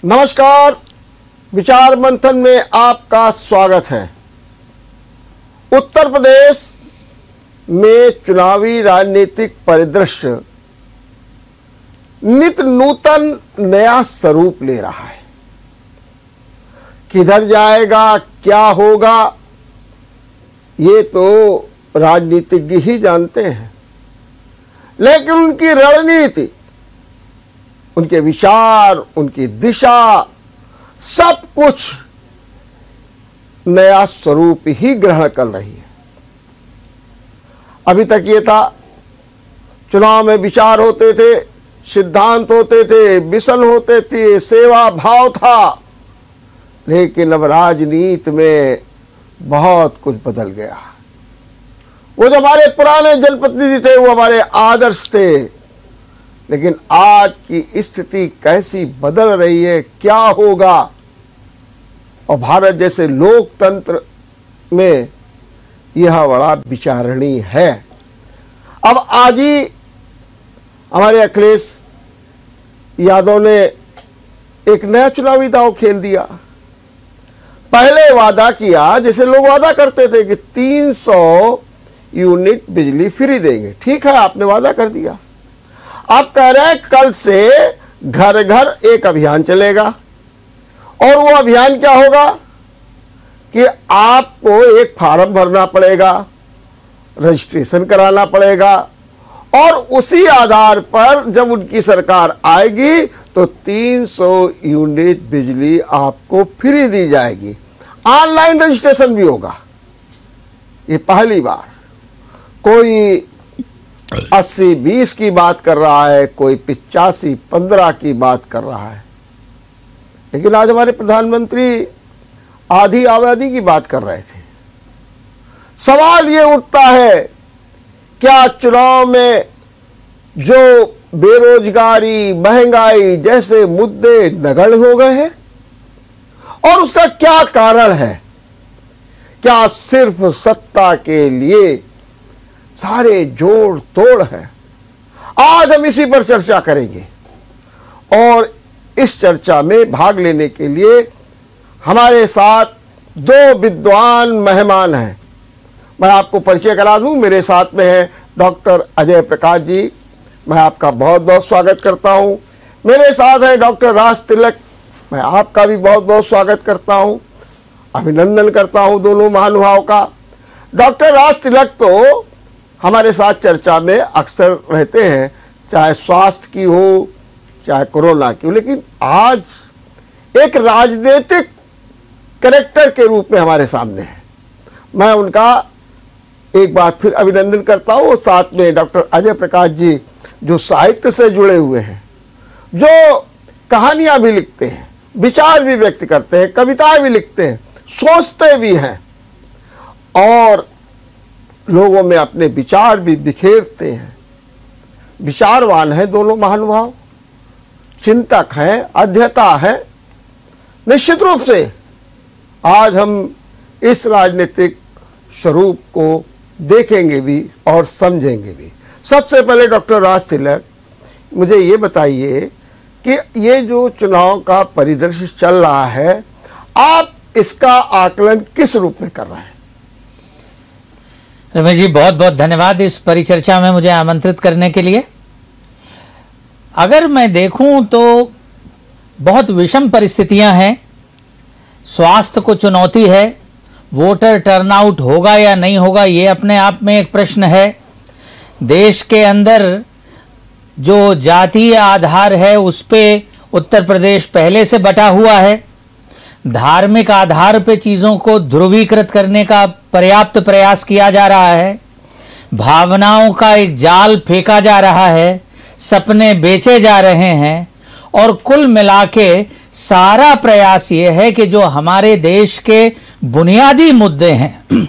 नमस्कार। विचार मंथन में आपका स्वागत है। उत्तर प्रदेश में चुनावी राजनीतिक परिदृश्य नित नूतन नया स्वरूप ले रहा है। किधर जाएगा, क्या होगा, ये तो राजनीतिज्ञ ही जानते हैं, लेकिन उनकी रणनीति, उनके विचार, उनकी दिशा, सब कुछ नया स्वरूप ही ग्रहण कर रही है। अभी तक ये था, चुनाव में विचार होते थे, सिद्धांत होते थे, मिशन होते थे, सेवा भाव था, लेकिन अब राजनीति में बहुत कुछ बदल गया। वो जो हमारे पुराने जनप्रतिनिधि थे वो हमारे आदर्श थे, लेकिन आज की स्थिति कैसी बदल रही है, क्या होगा, और भारत जैसे लोकतंत्र में यह बड़ा विचारणीय है। अब आज ही हमारे अखिलेश यादव ने एक नया चुनावी दांव खेल दिया। पहले वादा किया, जैसे लोग वादा करते थे कि 300 यूनिट बिजली फ्री देंगे। ठीक है, आपने वादा कर दिया। आप कह रहे हैं कल से घर घर एक अभियान चलेगा, और वो अभियान क्या होगा कि आपको एक फार्म भरना पड़ेगा, रजिस्ट्रेशन कराना पड़ेगा, और उसी आधार पर जब उनकी सरकार आएगी तो 300 यूनिट बिजली आपको फ्री दी जाएगी। ऑनलाइन रजिस्ट्रेशन भी होगा। ये पहली बार। कोई 80-20 की बात कर रहा है, कोई 85-15 की बात कर रहा है, लेकिन आज हमारे प्रधानमंत्री आधी आबादी की बात कर रहे थे। सवाल ये उठता है, क्या चुनाव में जो बेरोजगारी, महंगाई जैसे मुद्दे नगण्य हो गए हैं, और उसका क्या कारण है? क्या सिर्फ सत्ता के लिए सारे जोड़ तोड़ है? आज हम इसी पर चर्चा करेंगे, और इस चर्चा में भाग लेने के लिए हमारे साथ दो विद्वान मेहमान हैं। मैं आपको परिचय करा दूं। मेरे साथ में है डॉक्टर अजय प्रकाश जी, मैं आपका बहुत बहुत स्वागत करता हूं। मेरे साथ है डॉक्टर राज तिलक, मैं आपका भी बहुत बहुत स्वागत करता हूं, अभिनंदन करता हूं दोनों महानुभाव का। डॉक्टर राज तिलक तो हमारे साथ चर्चा में अक्सर रहते हैं, चाहे स्वास्थ्य की हो, चाहे कोरोना की हो, लेकिन आज एक राजनीतिक कैरेक्टर के रूप में हमारे सामने है। मैं उनका एक बार फिर अभिनंदन करता हूँ। साथ में डॉक्टर अजय प्रकाश जी, जो साहित्य से जुड़े हुए हैं, जो कहानियाँ भी लिखते हैं, विचार भी व्यक्त करते हैं, कविताएं भी लिखते हैं, सोचते भी हैं, और लोगों में अपने विचार भी बिखेरते हैं। विचारवान हैं दोनों महानुभाव, चिंतक हैं, अध्येता हैं। निश्चित रूप से आज हम इस राजनीतिक स्वरूप को देखेंगे भी और समझेंगे भी। सबसे पहले डॉक्टर राज तिलक, मुझे ये बताइए कि ये जो चुनाव का परिदृश्य चल रहा है, आप इसका आकलन किस रूप में कर रहे हैं? रमेश जी, बहुत बहुत धन्यवाद इस परिचर्चा में मुझे आमंत्रित करने के लिए। अगर मैं देखूं तो बहुत विषम परिस्थितियां हैं। स्वास्थ्य को चुनौती है, वोटर टर्नआउट होगा या नहीं होगा ये अपने आप में एक प्रश्न है। देश के अंदर जो जातीय आधार है उस पे उत्तर प्रदेश पहले से बटा हुआ है। धार्मिक आधार पे चीजों को ध्रुवीकृत करने का पर्याप्त प्रयास किया जा रहा है। भावनाओं का एक जाल फेंका जा रहा है, सपने बेचे जा रहे हैं, और कुल मिला के सारा प्रयास ये है कि जो हमारे देश के बुनियादी मुद्दे हैं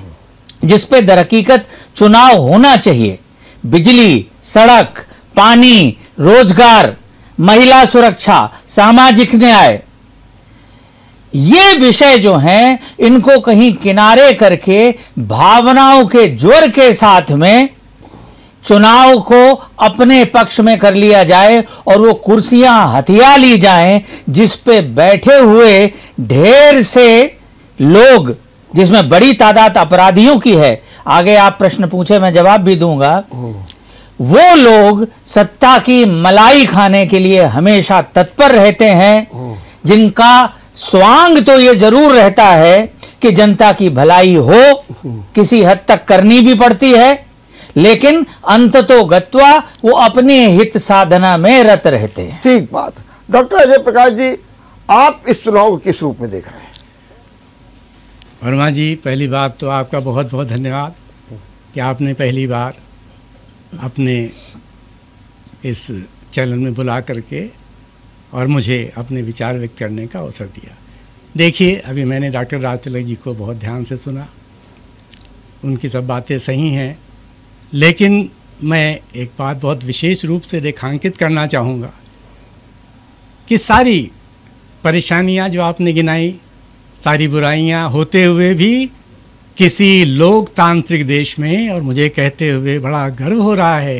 जिस पे दरहकीकत चुनाव होना चाहिए, बिजली, सड़क, पानी, रोजगार, महिला सुरक्षा, सामाजिक न्याय, ये विषय जो हैं इनको कहीं किनारे करके भावनाओं के ज्वर के साथ में चुनाव को अपने पक्ष में कर लिया जाए और वो कुर्सियां हथिया ली जाएं जिस पे बैठे हुए ढेर से लोग, जिसमें बड़ी तादाद अपराधियों की है, आगे आप प्रश्न पूछे मैं जवाब भी दूंगा, वो लोग सत्ता की मलाई खाने के लिए हमेशा तत्पर रहते हैं, जिनका स्वांग तो ये जरूर रहता है कि जनता की भलाई हो, किसी हद तक करनी भी पड़ती है, लेकिन अंततो गत्वा वो अपने हित साधना में रत रहते हैं। ठीक बात। डॉक्टर अजय प्रकाश जी, आप इस चुनाव को किस रूप में देख रहे हैं? वर्मा जी, पहली बात तो आपका बहुत बहुत धन्यवाद कि आपने पहली बार अपने इस चैनल में बुला करके और मुझे अपने विचार व्यक्त करने का अवसर दिया। देखिए, अभी मैंने डॉक्टर राज तिलक जी को बहुत ध्यान से सुना, उनकी सब बातें सही हैं, लेकिन मैं एक बात बहुत विशेष रूप से रेखांकित करना चाहूँगा कि सारी परेशानियाँ जो आपने गिनाई, सारी बुराइयाँ होते हुए भी किसी लोकतांत्रिक देश में, और मुझे कहते हुए बड़ा गर्व हो रहा है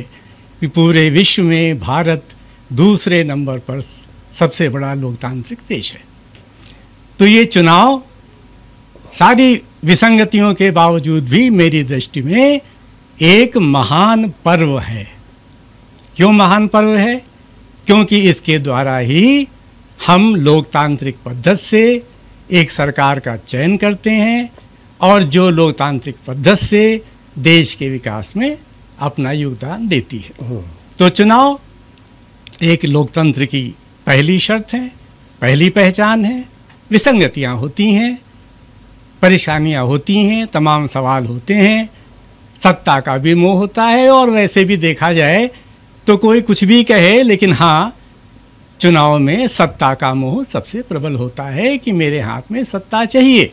कि पूरे विश्व में भारत दूसरे नंबर पर सबसे बड़ा लोकतांत्रिक देश है, तो ये चुनाव सारी विसंगतियों के बावजूद भी मेरी दृष्टि में एक महान पर्व है। क्यों महान पर्व है? क्योंकि इसके द्वारा ही हम लोकतांत्रिक पद्धति से एक सरकार का चयन करते हैं और जो लोकतांत्रिक पद्धति से देश के विकास में अपना योगदान देती है। तो चुनाव एक लोकतंत्र की पहली शर्त है, पहली पहचान है। विसंगतियाँ होती हैं, परेशानियाँ होती हैं, तमाम सवाल होते हैं, सत्ता का भी मोह होता है, और वैसे भी देखा जाए तो कोई कुछ भी कहे, लेकिन हाँ, चुनाव में सत्ता का मोह सबसे प्रबल होता है कि मेरे हाथ में सत्ता चाहिए।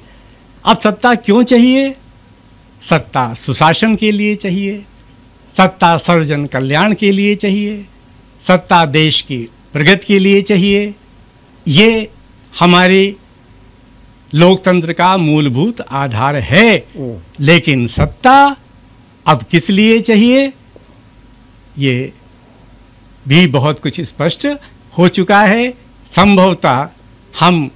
अब सत्ता क्यों चाहिए? सत्ता सुशासन के लिए चाहिए, सत्ता सर्वजन कल्याण के लिए चाहिए, सत्ता देश की प्रगति के लिए चाहिए। ये हमारे लोकतंत्र का मूलभूत आधार है। लेकिन सत्ता अब किस लिए चाहिए, ये भी बहुत कुछ स्पष्ट हो चुका है। संभवतः हम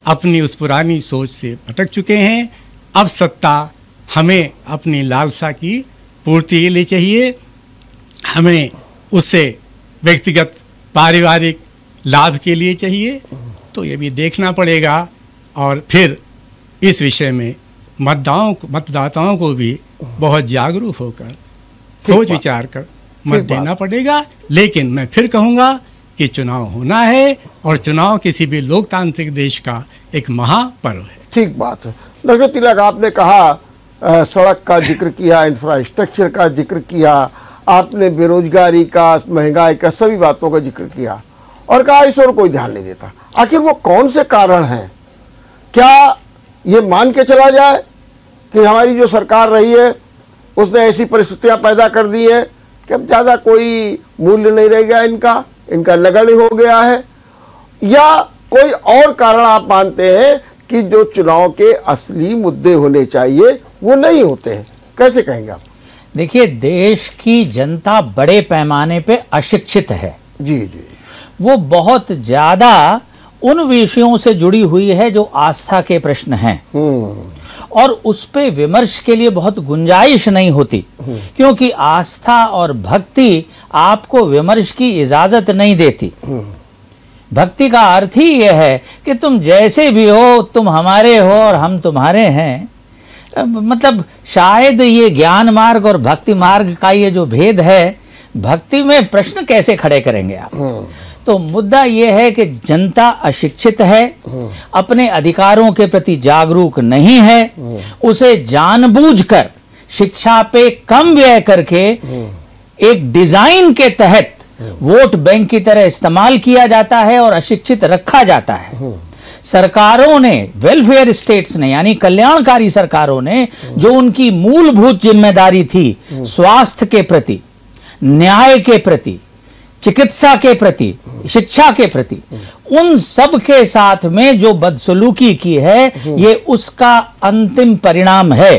अपनी उस पुरानी सोच से भटक चुके हैं। अब सत्ता हमें अपनी लालसा की पूर्ति के लिए चाहिए, हमें उससे व्यक्तिगत पारिवारिक लाभ के लिए चाहिए। तो ये भी देखना पड़ेगा, और फिर इस विषय में मतदाताओं को भी बहुत जागरूक होकर सोच विचार कर मत देना पड़ेगा। लेकिन मैं फिर कहूँगा कि चुनाव होना है, और चुनाव किसी भी लोकतांत्रिक देश का एक महापर्व है। ठीक बात है। डॉक्टर तिलक, आपने कहा सड़क का जिक्र किया, इंफ्रास्ट्रक्चर का जिक्र किया, आपने बेरोजगारी का, महंगाई का, सभी बातों का जिक्र किया और कहा इस ओर कोई ध्यान नहीं देता। आखिर वो कौन से कारण हैं? क्या ये मान के चला जाए कि हमारी जो सरकार रही है उसने ऐसी परिस्थितियां पैदा कर दी है कि अब ज़्यादा कोई मूल्य नहीं रह गया, इनका नगण्य हो गया है, या कोई और कारण आप मानते हैं कि जो चुनाव के असली मुद्दे होने चाहिए वो नहीं होते हैं? कैसे कहेंगे आप? देखिए, देश की जनता बड़े पैमाने पे अशिक्षित है। जी जी। वो बहुत ज्यादा उन विषयों से जुड़ी हुई है जो आस्था के प्रश्न हैं, और उस पे विमर्श के लिए बहुत गुंजाइश नहीं होती, क्योंकि आस्था और भक्ति आपको विमर्श की इजाजत नहीं देती। भक्ति का अर्थ ही यह है कि तुम जैसे भी हो, तुम हमारे हो और हम तुम्हारे हैं। मतलब शायद ये ज्ञान मार्ग और भक्ति मार्ग का ये जो भेद है, भक्ति में प्रश्न कैसे खड़े करेंगे आप? तो मुद्दा ये है कि जनता अशिक्षित है, अपने अधिकारों के प्रति जागरूक नहीं है, उसे जानबूझकर शिक्षा पे कम व्यय करके एक डिजाइन के तहत वोट बैंक की तरह इस्तेमाल किया जाता है और अशिक्षित रखा जाता है। सरकारों ने, वेलफेयर स्टेट्स ने, यानी कल्याणकारी सरकारों ने, जो उनकी मूलभूत जिम्मेदारी थी स्वास्थ्य के प्रति, न्याय के प्रति, चिकित्सा के प्रति, शिक्षा के प्रति, उन सब के साथ में जो बदसलूकी की है, ये उसका अंतिम परिणाम है।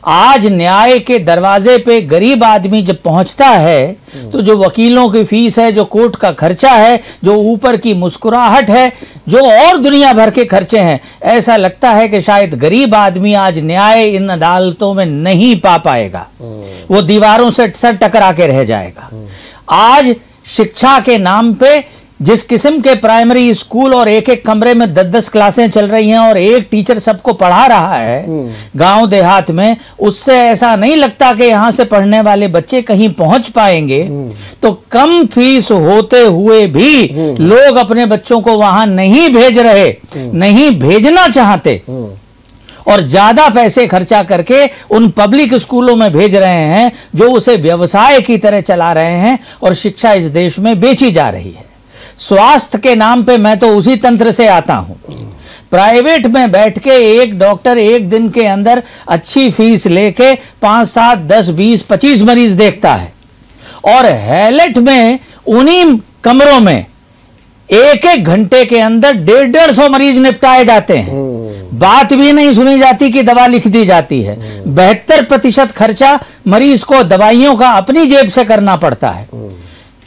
आज न्याय के दरवाजे पे गरीब आदमी जब पहुंचता है तो जो वकीलों की फीस है, जो कोर्ट का खर्चा है, जो ऊपर की मुस्कुराहट है, जो और दुनिया भर के खर्चे हैं, ऐसा लगता है कि शायद गरीब आदमी आज न्याय इन अदालतों में नहीं पा पाएगा, वो दीवारों से सर टकरा के रह जाएगा। आज शिक्षा के नाम पे जिस किस्म के प्राइमरी स्कूल और एक एक कमरे में 10-10 क्लासें चल रही हैं और एक टीचर सबको पढ़ा रहा है गांव देहात में, उससे ऐसा नहीं लगता कि यहां से पढ़ने वाले बच्चे कहीं पहुंच पाएंगे। तो कम फीस होते हुए भी लोग अपने बच्चों को वहां नहीं भेज रहे, नहीं भेजना चाहते और ज्यादा पैसे खर्चा करके उन पब्लिक स्कूलों में भेज रहे हैं जो उसे व्यवसाय की तरह चला रहे हैं और शिक्षा इस देश में बेची जा रही है। स्वास्थ्य के नाम पे मैं तो उसी तंत्र से आता हूं। प्राइवेट में बैठ के एक डॉक्टर एक दिन के अंदर अच्छी फीस लेके 5, 7, 10, 20, 25 मरीज देखता है और हैलेट में उन्हीं कमरों में एक एक घंटे के अंदर 150-150 मरीज निपटाए जाते हैं। बात भी नहीं सुनी जाती कि दवा लिख दी जाती है। 72% खर्चा मरीज को दवाइयों का अपनी जेब से करना पड़ता है।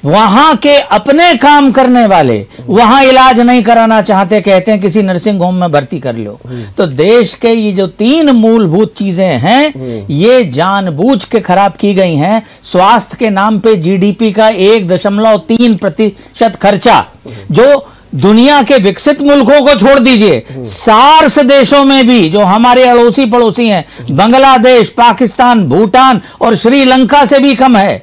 वहां के अपने काम करने वाले वहां इलाज नहीं कराना चाहते, कहते हैं किसी नर्सिंग होम में भर्ती कर लो। तो देश के ये जो 3 मूलभूत चीजें हैं ये जानबूझ के खराब की गई हैं। स्वास्थ्य के नाम पे जीडीपी का 1.3% खर्चा, जो दुनिया के विकसित मुल्कों को छोड़ दीजिए, सार्स देशों में भी जो हमारे अड़ोसी पड़ोसी हैं, बांग्लादेश, पाकिस्तान, भूटान और श्रीलंका से भी कम है।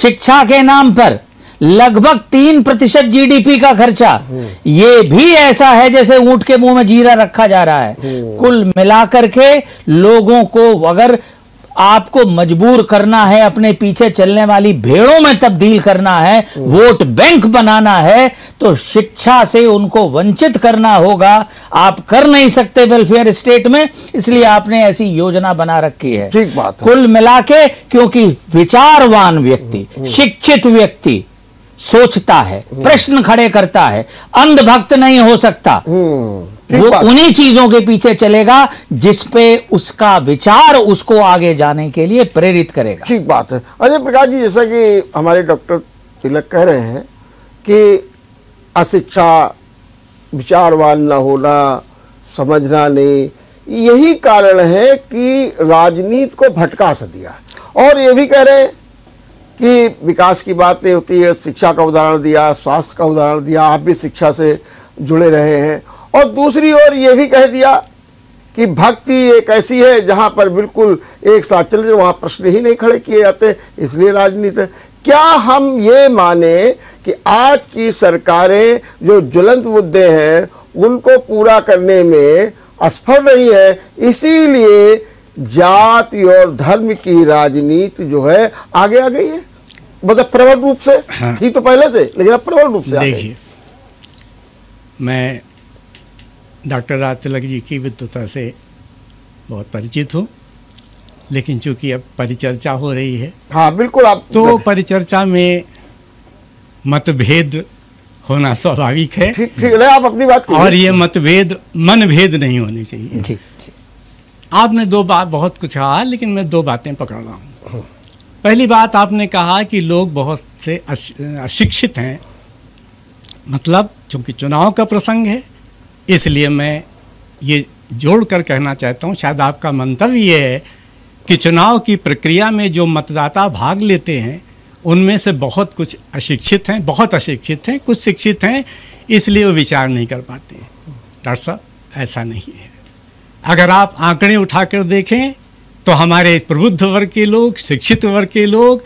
शिक्षा के नाम पर लगभग 3% जीडीपी का खर्चा, ये भी ऐसा है जैसे ऊंट के मुंह में जीरा रखा जा रहा है। कुल मिलाकर के लोगों को अगर आपको मजबूर करना है, अपने पीछे चलने वाली भेड़ों में तब्दील करना है, वोट बैंक बनाना है, तो शिक्षा से उनको वंचित करना होगा। आप कर नहीं सकते वेलफेयर स्टेट में, इसलिए आपने ऐसी योजना बना रखी है। ठीक बात है। कुल मिला के क्योंकि विचारवान व्यक्ति, शिक्षित व्यक्ति सोचता है, प्रश्न खड़े करता है, अंधभक्त नहीं हो सकता। वो उन्हीं चीजों के पीछे चलेगा जिस पे उसका विचार उसको आगे जाने के लिए प्रेरित करेगा। ठीक बात है। अजय प्रकाश जी, जैसा कि हमारे डॉक्टर तिलक कह रहे हैं कि अशिक्षा, विचारवान न होना, समझना नहीं, यही कारण है कि राजनीति को भटका सा दिया। और ये भी कह रहे हैं कि विकास की बातें होती है, शिक्षा का उदाहरण दिया, स्वास्थ्य का उदाहरण दिया, आप भी शिक्षा से जुड़े रहे हैं। और दूसरी ओर ये भी कह दिया कि भक्ति एक ऐसी है जहां पर बिल्कुल एक साथ चल रहे, वहां प्रश्न ही नहीं खड़े किए जाते, इसलिए राजनीति है। क्या हम ये माने कि आज की सरकारें जो ज्वलंत मुद्दे हैं उनको पूरा करने में असफल रही है, इसीलिए जाति और धर्म की राजनीति जो है आगे आ गई है? मतलब प्रबल रूप से थी तो पहले से, लेकिन अब प्रबल रूप से आ गई। देखिए, मैं डॉक्टर राज तिलक जी की विद्वता से बहुत परिचित हूँ, लेकिन चूंकि अब परिचर्चा हो रही है, हाँ बिल्कुल, आप तो परिचर्चा में मतभेद होना स्वाभाविक है। ठीक ठीक है, आप अपनी बात कीजिए। और ये मतभेद मनभेद नहीं होने चाहिए। ठीक। आपने बहुत कुछ कहा, लेकिन मैं 2 बातें पकड़ रहा हूँ। पहली बात, आपने कहा कि लोग बहुत से अशिक्षित हैं, मतलब चूंकि चुनाव का प्रसंग है, इसलिए मैं ये जोड़कर कहना चाहता हूँ, शायद आपका मंतव्य ये है कि चुनाव की प्रक्रिया में जो मतदाता भाग लेते हैं उनमें से बहुत कुछ अशिक्षित हैं, बहुत अशिक्षित हैं, कुछ शिक्षित हैं, इसलिए वो विचार नहीं कर पाते हैं। डॉक्टर साहब, ऐसा नहीं है। अगर आप आंकड़े उठाकर देखें तो हमारे प्रबुद्ध वर्ग के लोग, शिक्षित वर्ग के लोग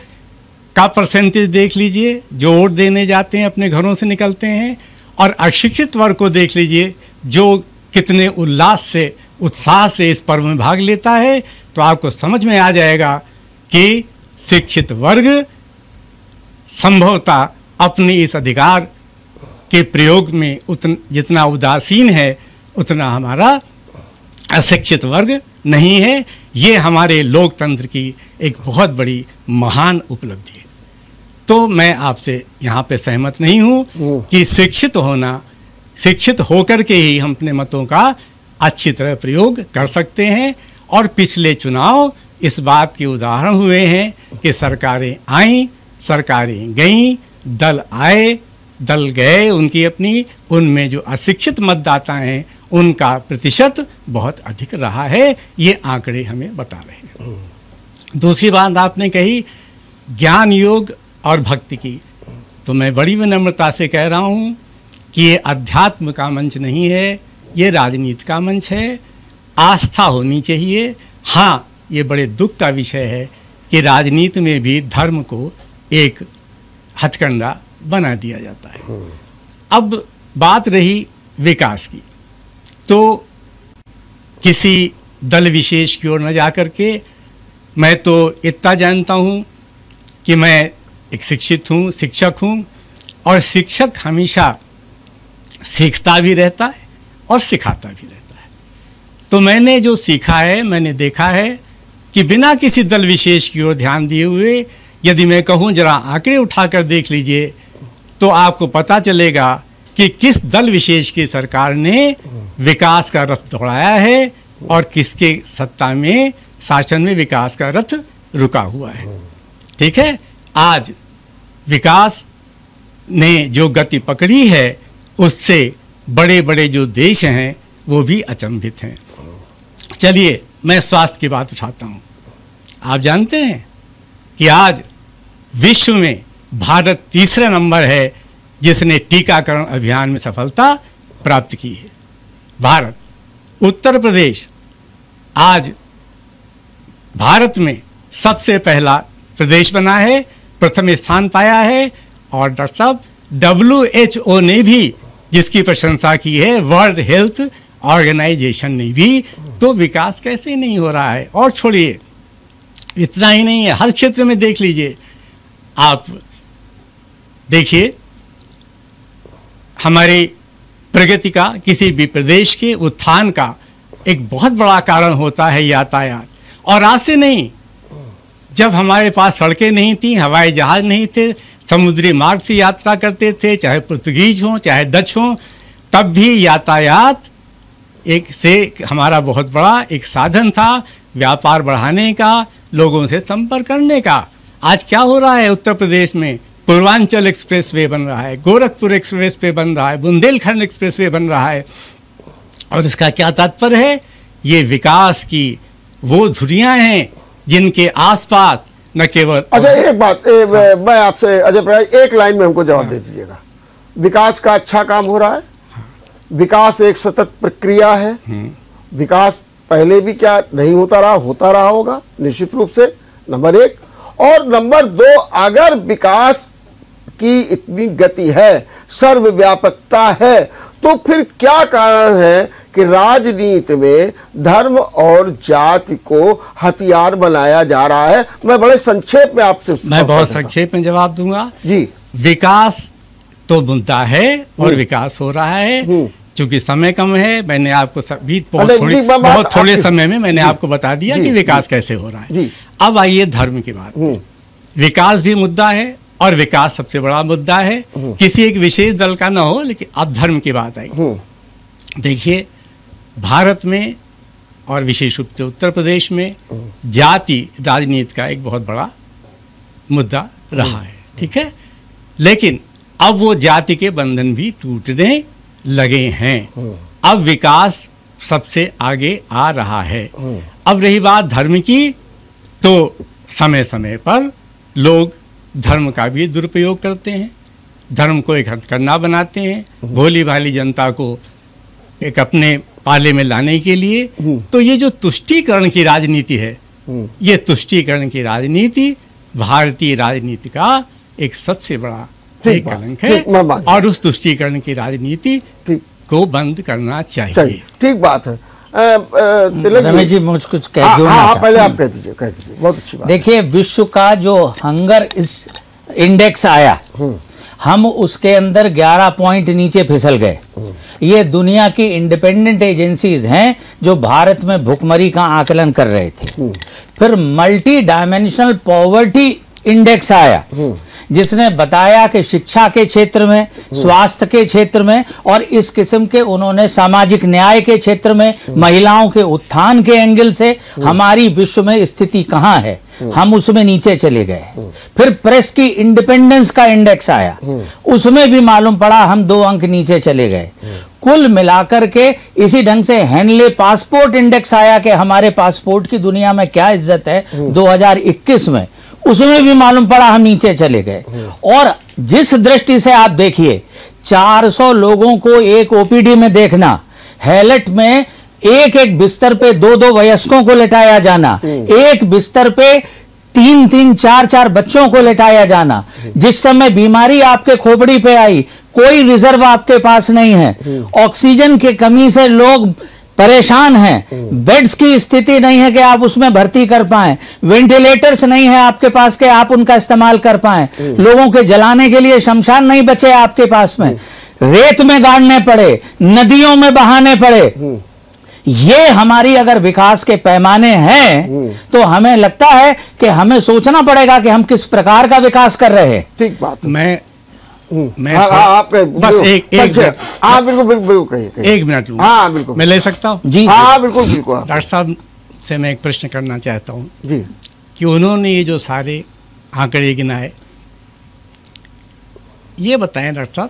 का परसेंटेज देख लीजिए, जो वोट देने जाते हैं अपने घरों से निकलते हैं, और अशिक्षित वर्ग को देख लीजिए जो कितने उल्लास से, उत्साह से इस पर्व में भाग लेता है। तो आपको समझ में आ जाएगा कि शिक्षित वर्ग संभवतः अपने इस अधिकार के प्रयोग में जितना उदासीन है, उतना हमारा अशिक्षित वर्ग नहीं है। ये हमारे लोकतंत्र की एक बहुत बड़ी महान उपलब्धि है। तो मैं आपसे यहाँ पे सहमत नहीं हूँ कि शिक्षित होकर के ही हम अपने मतों का अच्छी तरह प्रयोग कर सकते हैं। और पिछले चुनाव इस बात के उदाहरण हुए हैं कि सरकारें आईं, सरकारें गईं, दल आए, दल गए, उनकी अपनी, उनमें जो अशिक्षित मतदाता हैं उनका प्रतिशत बहुत अधिक रहा है, ये आंकड़े हमें बता रहे हैं। दूसरी बात आपने कही ज्ञान योग और भक्ति की, तो मैं बड़ी विनम्रता से कह रहा हूँ कि ये अध्यात्म का मंच नहीं है, ये राजनीति का मंच है। आस्था होनी चाहिए। हाँ, ये बड़े दुख का विषय है कि राजनीति में भी धर्म को एक हथकंडा बना दिया जाता है। अब बात रही विकास की, तो किसी दल विशेष की ओर न जा कर के, मैं तो इतना जानता हूँ कि मैं एक शिक्षित हूँ, शिक्षक हूँ, और शिक्षक हमेशा सीखता भी रहता है और सिखाता भी रहता है। तो मैंने जो सीखा है, मैंने देखा है कि बिना किसी दल विशेष की ओर ध्यान दिए हुए यदि मैं कहूँ जरा आंकड़े उठाकर देख लीजिए, तो आपको पता चलेगा कि किस दल विशेष की सरकार ने विकास का रथ दौड़ाया है और किसके सत्ता में, शासन में विकास का रथ रुका हुआ है। ठीक है, आज विकास ने जो गति पकड़ी है उससे बड़े बड़े जो देश हैं वो भी अचंभित हैं। चलिए मैं स्वास्थ्य की बात उठाता हूँ। आप जानते हैं कि आज विश्व में भारत तीसरे नंबर है जिसने टीकाकरण अभियान में सफलता प्राप्त की है। भारत, उत्तर प्रदेश आज भारत में सबसे पहला प्रदेश बना है, प्रथम स्थान पाया है। और डॉक्टर साहब WHO ने भी जिसकी प्रशंसा की है, वर्ल्ड हेल्थ ऑर्गेनाइजेशन ने भी, तो विकास कैसे नहीं हो रहा है। और छोड़िए, इतना ही नहीं है, हर क्षेत्र में देख लीजिए आप, देखिए हमारी प्रगति का, किसी भी प्रदेश के उत्थान का एक बहुत बड़ा कारण होता है यातायात। और आज से नहीं, जब हमारे पास सड़कें नहीं थी, हवाई जहाज नहीं थे, समुद्री मार्ग से यात्रा करते थे, चाहे पुर्तगीज हों चाहे डच हों, तब भी यातायात एक से हमारा बहुत बड़ा एक साधन था व्यापार बढ़ाने का, लोगों से संपर्क करने का। आज क्या हो रहा है उत्तर प्रदेश में? पूर्वांचल एक्सप्रेसवे बन रहा है, गोरखपुर एक्सप्रेसवे बन रहा है, बुंदेलखंड एक्सप्रेसवे बन रहा है। और इसका क्या तात्पर्य है? ये विकास की वो धुरियां हैं जिनके आसपास न केवल। अच्छा, एक बात मैं आपसे अजय प्रयाग, एक लाइन में हमको जवाब दे दीजिएगा। विकास का अच्छा काम हो रहा है, विकास एक सतत प्रक्रिया है। विकास पहले भी क्या नहीं होता रहा, होता रहा होगा निश्चित रूप से, नंबर एक। और नंबर दो, अगर विकास की इतनी गति है, सर्वव्यापकता है, तो फिर क्या कारण है कि राजनीति में धर्म और जाति को हथियार बनाया जा रहा है? मैं बड़े संक्षेप में आपसे, मैं बहुत संक्षेप में जवाब दूंगा जी। विकास तो मुद्दा है और विकास हो रहा है। चूंकि समय कम है, मैंने आपको बहुत थोड़े समय में मैंने आपको बता दिया कि विकास कैसे हो रहा है। अब आइए धर्म की बात। विकास भी मुद्दा है और विकास सबसे बड़ा मुद्दा है, किसी एक विशेष दल का ना हो, लेकिन अब धर्म की बात आई। देखिए, भारत में और विशेष रूप से उत्तर प्रदेश में जाति राजनीति का एक बहुत बड़ा मुद्दा रहा है। ठीक है, लेकिन अब वो जाति के बंधन भी टूटने लगे हैं। अब विकास सबसे आगे आ रहा है। अब रही बात धर्म की, तो समय समय पर लोग धर्म का भी दुरुपयोग करते हैं, धर्म को एक हथकंडा बनाते हैं भोली भाली जनता को एक अपने पाले में लाने के लिए। तो ये जो तुष्टीकरण की राजनीति है, ये तुष्टीकरण की राजनीति भारतीय राजनीति का एक सबसे बड़ा कलंक है, और उस तुष्टीकरण की राजनीति को बंद करना चाहिए। ठीक बात है। रमेश जी, मुझ कुछ कह जोड़ना हाँ, पहले आप कह दीजिए, बहुत अच्छी बात। देखिए, विश्व का जो हंगर इंडेक्स आया, हम उसके अंदर 11 पॉइंट नीचे फिसल गए। ये दुनिया की इंडिपेंडेंट एजेंसीज हैं जो भारत में भुखमरी का आकलन कर रहे थे। फिर मल्टी डायमेंशनल पॉवर्टी इंडेक्स आया, जिसने बताया कि शिक्षा के क्षेत्र में, स्वास्थ्य के क्षेत्र में और इस किस्म के उन्होंने सामाजिक न्याय के क्षेत्र में, महिलाओं के उत्थान के एंगल से हमारी विश्व में स्थिति कहां है, हम उसमें नीचे चले गए। फिर प्रेस की इंडिपेंडेंस का इंडेक्स आया, उसमें भी मालूम पड़ा हम 2 अंक नीचे चले गए। कुल मिलाकर के इसी ढंग से हेनले पासपोर्ट इंडेक्स आया कि हमारे पासपोर्ट की दुनिया में क्या इज्जत है 2021 में, उसमें भी मालूम पड़ा हम नीचे चले गए। और जिस दृष्टि से आप देखिए 400 लोगों को एक ओपीडी में देखना, हैलट में एक एक बिस्तर पे 2-2 वयस्कों को लेटाया जाना, एक बिस्तर पे 3-3, 4-4 बच्चों को लेटाया जाना, जिस समय बीमारी आपके खोपड़ी पे आई कोई रिजर्व आपके पास नहीं है, ऑक्सीजन की कमी से लोग परेशान हैं, बेड्स की स्थिति नहीं है कि आप उसमें भर्ती कर पाएं, वेंटिलेटर्स नहीं है आपके पास कि आप उनका इस्तेमाल कर पाएं, लोगों के जलाने के लिए शमशान नहीं बचे आपके पास में, रेत में गाड़ने पड़े, नदियों में बहाने पड़े। ये हमारी अगर विकास के पैमाने हैं तो हमें लगता है कि हमें सोचना पड़ेगा कि हम किस प्रकार का विकास कर रहे हैं। ठीक बात। मैं आप बस एक मिनट। हाँ बिल्कुल बिल्कुल कहिए। 1 मिनट लूंगा। हाँ बिल्कुल। मैं ले सकता हूँ जी? हाँ बिल्कुल बिल्कुल। डॉक्टर साहब से मैं एक प्रश्न करना चाहता हूँ जी कि उन्होंने ये जो सारे आंकड़े गिनाए, ये बताएं डॉक्टर साहब,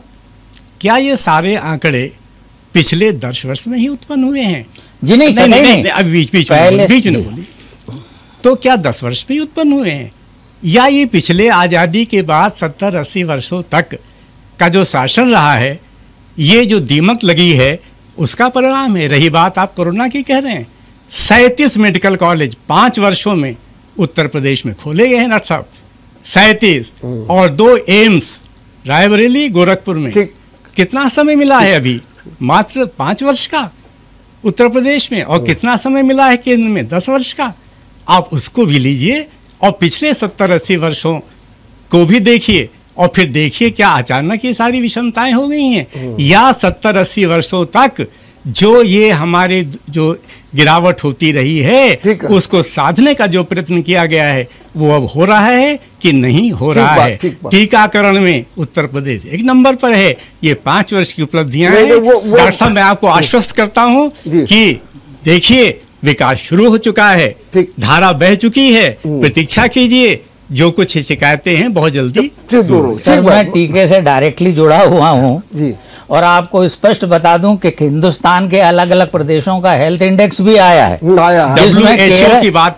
क्या ये सारे आंकड़े पिछले 10 वर्ष में ही उत्पन्न हुए हैं? जी नहीं, अभी बीच में बोली तो क्या 10 वर्ष में ही उत्पन्न हुए हैं, या ये पिछले आज़ादी के बाद 70-80 वर्षों तक का जो शासन रहा है, ये जो दीमक लगी है उसका परिणाम है? रही बात आप कोरोना की कह रहे हैं, 37 मेडिकल कॉलेज 5 वर्षों में उत्तर प्रदेश में खोले गए हैं डॉक्टर साहब, 37, और 2 एम्स रायबरेली गोरखपुर में। कितना समय मिला है अभी? मात्र 5 वर्ष का उत्तर प्रदेश में, और कितना समय मिला है केंद्र में? 10 वर्ष का। आप उसको भी लीजिए और पिछले 70-80 वर्षों को भी देखिए, और फिर देखिए क्या अचानक ये सारी विषमताएं हो गई हैं, या 70-80 वर्षों तक जो ये हमारे जो गिरावट होती रही है उसको साधने का जो प्रयत्न किया गया है वो अब हो रहा है कि नहीं हो रहा है? टीकाकरण में उत्तर प्रदेश 1 नंबर पर है। ये 5 वर्ष की उपलब्धियां हैं डॉक्टर साहब। मैं आपको आश्वस्त करता हूं कि देखिए विकास शुरू हो चुका है, धारा बह चुकी है, प्रतीक्षा कीजिए, जो कुछ शिकायतें हैं बहुत जल्दी। सर मैं टीके से डायरेक्टली जुड़ा हुआ हूँ और आपको स्पष्ट बता दूं कि हिंदुस्तान के अलग अलग प्रदेशों का हेल्थ इंडेक्स भी आया है,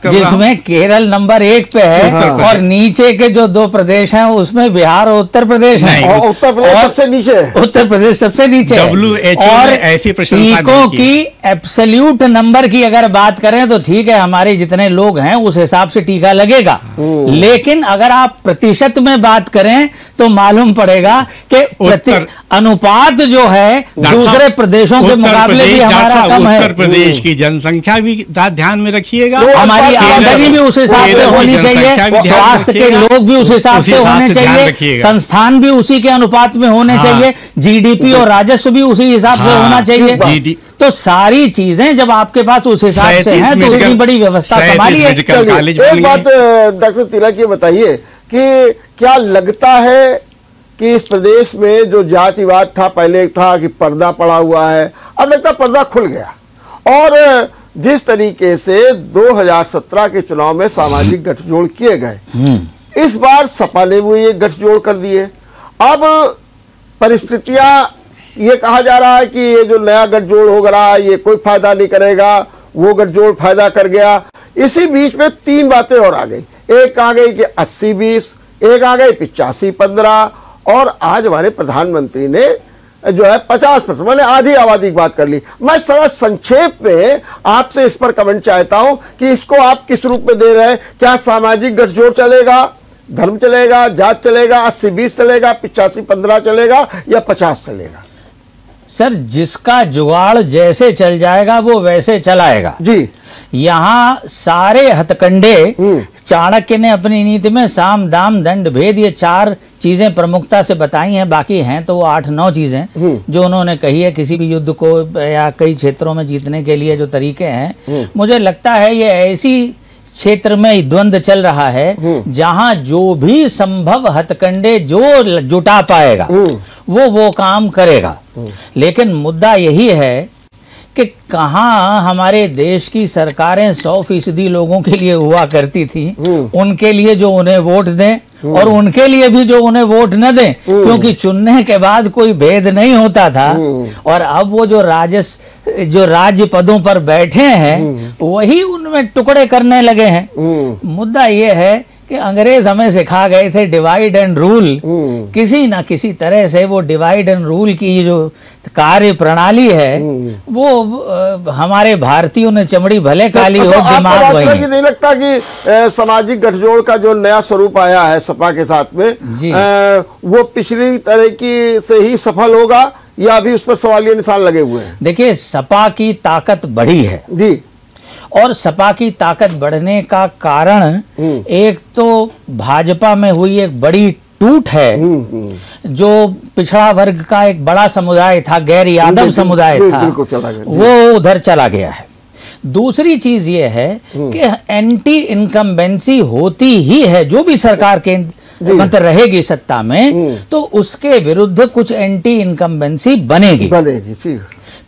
जिसमें केरल नंबर 1 पे है और नीचे के जो 2 प्रदेश हैं उसमें बिहार और उत्तर प्रदेश है। उत्तर प्रदेश सबसे नीचे, उत्तर प्रदेश सबसे नीचे। और ऐसी टीकों की एब्सोल्यूट नंबर की अगर बात करें तो ठीक है, हमारे जितने लोग हैं उस हिसाब से टीका लगेगा, लेकिन अगर आप प्रतिशत में बात करें तो मालूम पड़ेगा कि अनुपात जो है दूसरे प्रदेशों के मुकाबले भी हमारा कम है। उत्तर प्रदेश की जनसंख्या भी ध्यान में रखिएगा, हमारी आमदनी भी उस हिसाब से होनी चाहिए, स्वास्थ्य के लोग भी उस हिसाब से होने चाहिए, संस्थान भी उसी के अनुपात में होने चाहिए, जीडीपी और राजस्व भी उसी हिसाब से होना चाहिए। तो सारी चीजें जब आपके पास उस हिसाब से हैं तो इतनी बड़ी व्यवस्था संभाली है। एक बात डॉक्टर तिलक ये बताइए कि क्या लगता है कि इस प्रदेश में जो जातिवाद था, पहले था कि पर्दा पड़ा हुआ है, अब लगता है पर्दा खुल गया, और जिस तरीके से 2017 के चुनाव में सामाजिक गठजोड़ किए गए, इस बार सपा ने भी ये गठजोड़ कर दिए। अब परिस्थितियां, ये कहा जा रहा है कि ये जो नया गठजोड़ हो रहा है ये कोई फायदा नहीं करेगा, वो गठजोड़ फायदा कर गया। इसी बीच में 3 बातें और आ गई, एक आ गई कि 80-20, एक आ गई 85-15, और आज हमारे प्रधानमंत्री ने जो है 50%, मैंने आधी आबादी की बात कर ली। मैं सारा संक्षेप में आपसे इस पर कमेंट चाहता हूं कि इसको आप किस रूप में दे रहे हैं? क्या सामाजिक गठजोड़ चलेगा, धर्म चलेगा, जात चलेगा, 80-20 चलेगा, 85-15 चलेगा, या 50 चलेगा? सर जिसका जुगाड़ जैसे चल जाएगा वो वैसे चलाएगा जी। यहाँ सारे हथकंडे चाणक्य ने अपनी नीति में साम दाम दंड भेद ये 4 चीजें प्रमुखता से बताई हैं, बाकी हैं तो वो 8-9 चीजें जो उन्होंने कही है किसी भी युद्ध को या कई क्षेत्रों में जीतने के लिए जो तरीके हैं। मुझे लगता है ये ऐसी क्षेत्र में द्वंद्व चल रहा है, जहां जो भी संभव हथकंडे जो जुटा पाएगा वो काम करेगा। लेकिन मुद्दा यही है कि कहाँ हमारे देश की सरकारें 100% लोगों के लिए हुआ करती थी, उनके लिए जो उन्हें वोट दें और उनके लिए भी जो उन्हें वोट न दें, क्योंकि चुनने के बाद कोई भेद नहीं होता था। और अब वो जो राज्य पदों पर बैठे हैं वही उनमें टुकड़े करने लगे हैं। मुद्दा ये है कि अंग्रेज हमें सिखा गए थे डिवाइड एंड रूल, किसी ना किसी तरह से वो डिवाइड एंड रूल की जो कार्य प्रणाली है वो हमारे भारतीयों ने चमड़ी भले काली हो, दिमाग वही। नहीं लगता कि सामाजिक गठजोड़ का जो नया स्वरूप आया है सपा के साथ में वो पिछली तरह की से ही सफल होगा, या अभी उस पर सवालिया निशान लगे हुए हैं? देखिए, सपा की ताकत बढ़ी है जी, और सपा की ताकत बढ़ने का कारण एक तो भाजपा में हुई एक बड़ी टूट है। जो पिछड़ा वर्ग का एक बड़ा समुदाय था, गैर यादव समुदाय था, वो उधर चला गया है। दूसरी चीज ये है कि एंटी इनकम्बेंसी होती ही है, जो भी सरकार के मतलब रहेगी सत्ता में तो उसके विरुद्ध कुछ एंटी इनकम्बेंसी बनेगी।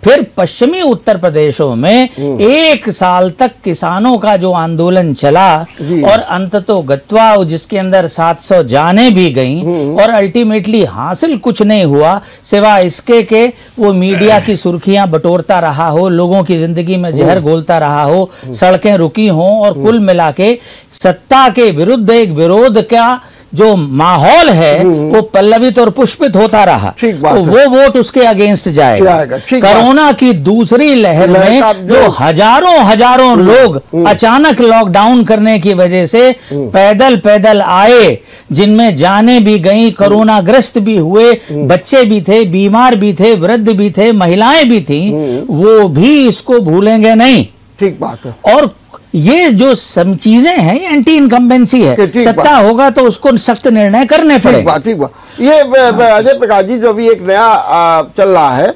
फिर पश्चिमी उत्तर प्रदेशों में 1 साल तक किसानों का जो आंदोलन चला और अंततोगत्वा जिसके अंदर 700 जाने भी गईं और अल्टीमेटली हासिल कुछ नहीं हुआ, सिवाय इसके के वो मीडिया की सुर्खियां बटोरता रहा हो, लोगों की जिंदगी में जहर घोलता रहा हो, सड़कें रुकी हों और कुल मिला के सत्ता के विरुद्ध एक विरोध का जो माहौल है वो पल्लवित और पुष्पित होता रहा, तो वो वोट उसके अगेंस्ट जाएगा। कोरोना की दूसरी लहर में जो हजारों लोग अचानक लॉकडाउन करने की वजह से पैदल आए, जिनमें जाने भी गई, कोरोना ग्रस्त भी हुए, बच्चे भी थे, बीमार भी थे, वृद्ध भी थे, महिलाएं भी थी, वो भी इसको भूलेंगे नहीं। ठीक बात है। और ये जो सब चीजें हैं ये एंटी इनकम्बेंसी है, सत्ता होगा तो उसको सख्त निर्णय करने पड़ेंगे। ठीक बात। ये अजय प्रकाश जी, जो भी एक नया चल रहा है,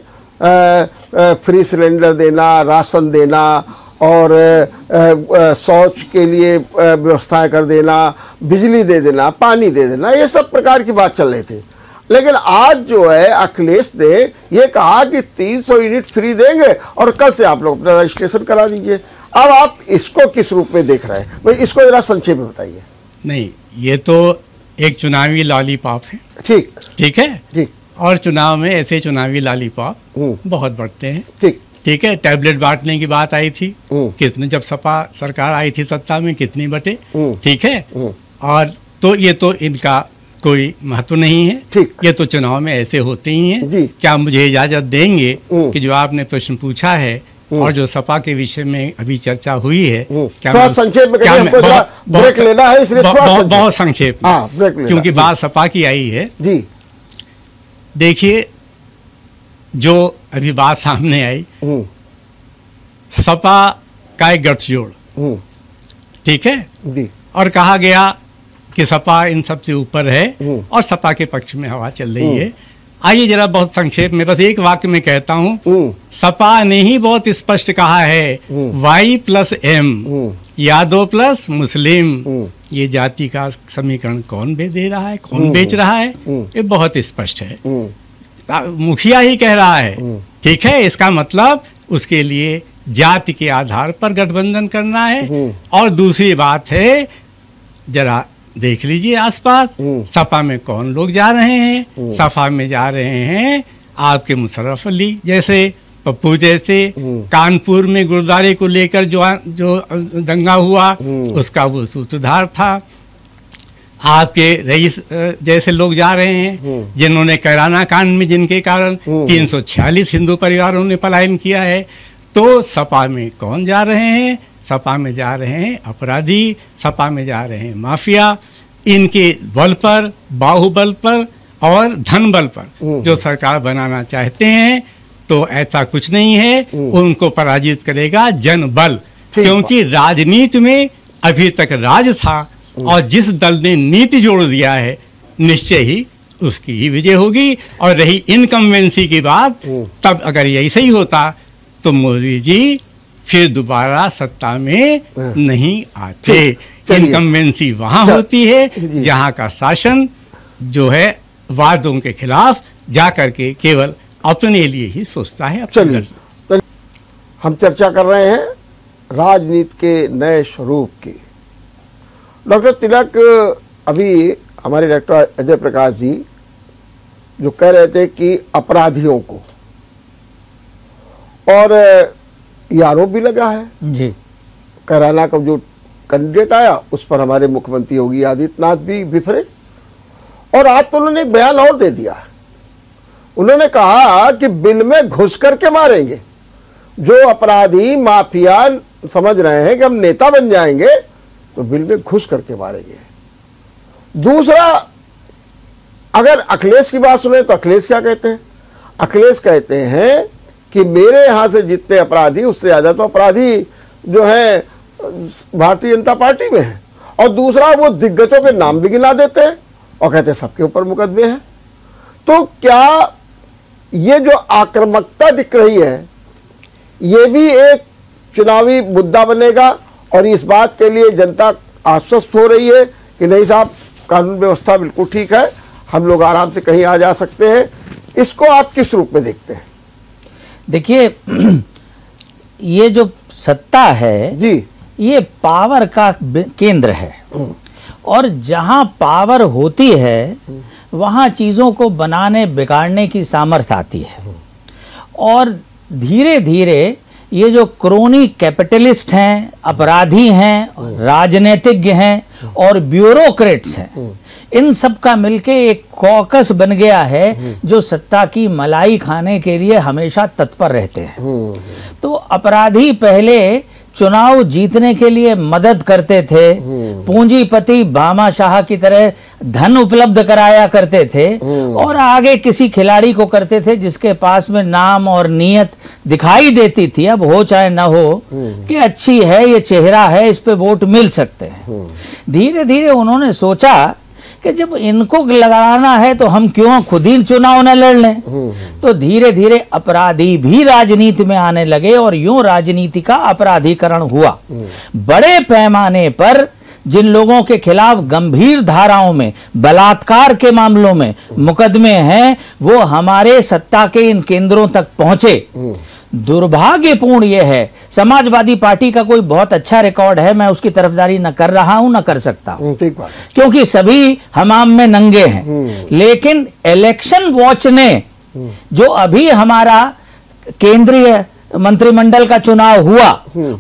फ्री सिलेंडर देना, राशन देना और शौच के लिए व्यवस्थाएं कर देना, बिजली दे देना, पानी दे देना, ये सब प्रकार की बात चल रही थी। लेकिन आज जो है अखिलेश ने ये कहा कि 300 यूनिट फ्री देंगे और कल से आप लोग अपना रजिस्ट्रेशन करा दीजिए। अब आप इसको किस रूप में देख रहे हैं? भाई इसको जरा संक्षेप में बताइए। नहीं, ये तो एक चुनावी लॉलीपॉप है। ठीक है। ठीक। और चुनाव में ऐसे चुनावी लॉलीपॉप बहुत बढ़ते हैं। ठीक है। टैबलेट बांटने की बात आई थी, कितने जब सपा सरकार आई थी सत्ता में कितनी बटे, ठीक है। और तो ये तो इनका कोई महत्व नहीं है, ये तो चुनाव में ऐसे होते ही हैं। क्या मुझे इजाजत देंगे कि जो आपने प्रश्न पूछा है और जो सपा के विषय में अभी चर्चा हुई है, क्या संक्षेप में ब्रेक लेना है, इसलिए बहुत संक्षेप में, क्योंकि बात सपा की आई है जी। देखिए, जो अभी बात सामने आई, सपा का एक गठजोड़, ठीक है, और कहा गया कि सपा इन सबसे ऊपर है और सपा के पक्ष में हवा चल रही है। आइए जरा बहुत संक्षेप में बस एक वाक्य में कहता हूँ, सपा ने ही बहुत स्पष्ट कहा है, Y+M यादव प्लस मुस्लिम, ये जाति का समीकरण कौन दे रहा है, कौन बेच रहा है, ये बहुत स्पष्ट है। मुखिया ही कह रहा है, ठीक है। इसका मतलब उसके लिए जाति के आधार पर गठबंधन करना है। और दूसरी बात है, जरा देख लीजिए आसपास, सपा में कौन लोग जा रहे हैं। सपा में जा रहे हैं आपके मुशर्रफ अली जैसे, पप्पू जैसे, कानपुर में गुरुद्वारे को लेकर जो दंगा हुआ उसका वो सूत्रधार था। आपके रईस जैसे लोग जा रहे हैं, जिन्होंने कैराना कांड में जिनके कारण 346 हिंदू परिवारों ने पलायन किया है। तो सपा में कौन जा रहे हैं? सपा में जा रहे हैं अपराधी, सपा में जा रहे हैं माफिया। इनके बल पर, बाहुबल पर और धन बल पर जो सरकार बनाना चाहते हैं, तो ऐसा कुछ नहीं है। उनको पराजित करेगा जनबल, क्योंकि राजनीति में अभी तक राज था और जिस दल ने नीति जोड़ दिया है निश्चय ही उसकी ही विजय होगी। और रही इनकम्बेंसी की बात, तब अगर ऐसा ही होता तो मोदी जी फिर दोबारा सत्ता में नहीं आते। चलिए। इनकम्बेंसी वहाँ होती है जहाँ का शासन जो है वादों के खिलाफ जा करके केवल अपने लिए ही सोचता है। चलिए, हम चर्चा कर रहे हैं राजनीति के नए स्वरूप की। डॉक्टर तिलक, अभी हमारे डॉक्टर अजय प्रकाश जी जो कह रहे थे कि अपराधियों को, और ये आरोप भी लगा है जी, कैराना का जो कैंडिडेट आया उस पर हमारे मुख्यमंत्री योगी आदित्यनाथ भी बिफरे, और आज तो उन्होंने एक बयान और दे दिया। उन्होंने कहा कि बिल में घुस करके मारेंगे। जो अपराधी माफिया समझ रहे हैं कि हम नेता बन जाएंगे तो बिल में घुस करके मारेंगे। दूसरा, अगर अखिलेश की बात सुने तो अखिलेश क्या कहते हैं? अखिलेश कहते हैं कि मेरे यहां से जितने अपराधी उससे ज्यादा तो अपराधी जो है भारतीय जनता पार्टी में है। और दूसरा, वो दिग्गजों के नाम भी गिना देते हैं और कहते हैं सबके ऊपर मुकदमे हैं। तो क्या ये जो आक्रामकता दिख रही है ये भी एक चुनावी मुद्दा बनेगा, और इस बात के लिए जनता आश्वस्त हो रही है कि नहीं साहब कानून व्यवस्था बिल्कुल ठीक है, हम लोग आराम से कहीं आ जा सकते हैं? इसको आप किस रूप में देखते हैं? देखिए, ये जो सत्ता है जी, ये पावर का केंद्र है, और जहां पावर होती है वहां चीज़ों को बनाने बिगाड़ने की सामर्थ्य आती है। और धीरे धीरे ये जो क्रोनी कैपिटलिस्ट हैं, अपराधी हैं, राजनीतिज्ञ हैं और ब्यूरोक्रेट्स हैं, इन सब का मिलके एक कॉकस बन गया है जो सत्ता की मलाई खाने के लिए हमेशा तत्पर रहते हैं। तो अपराधी पहले चुनाव जीतने के लिए मदद करते थे, पूंजीपति भामाशाह की तरह धन उपलब्ध कराया करते थे, और आगे किसी खिलाड़ी को करते थे जिसके पास में नाम और नीयत दिखाई देती थी, अब हो चाहे ना हो, कि अच्छी है, ये चेहरा है, इस पे वोट मिल सकते हैं। धीरे धीरे उन्होंने सोचा कि जब इनको लगाना है तो हम क्यों खुद ही चुनाव न लड़ लें। तो धीरे धीरे अपराधी भी राजनीति में आने लगे और यूं राजनीति का अपराधीकरण हुआ। बड़े पैमाने पर जिन लोगों के खिलाफ गंभीर धाराओं में, बलात्कार के मामलों में मुकदमे हैं, वो हमारे सत्ता के इन केंद्रों तक पहुंचे। दुर्भाग्यपूर्ण यह है, समाजवादी पार्टी का कोई बहुत अच्छा रिकॉर्ड है, मैं उसकी तरफदारी न कर रहा हूं, न कर सकता हूं, क्योंकि सभी हमाम में नंगे हैं। लेकिन इलेक्शन वॉच ने जो अभी हमारा केंद्रीय मंत्रिमंडल का चुनाव हुआ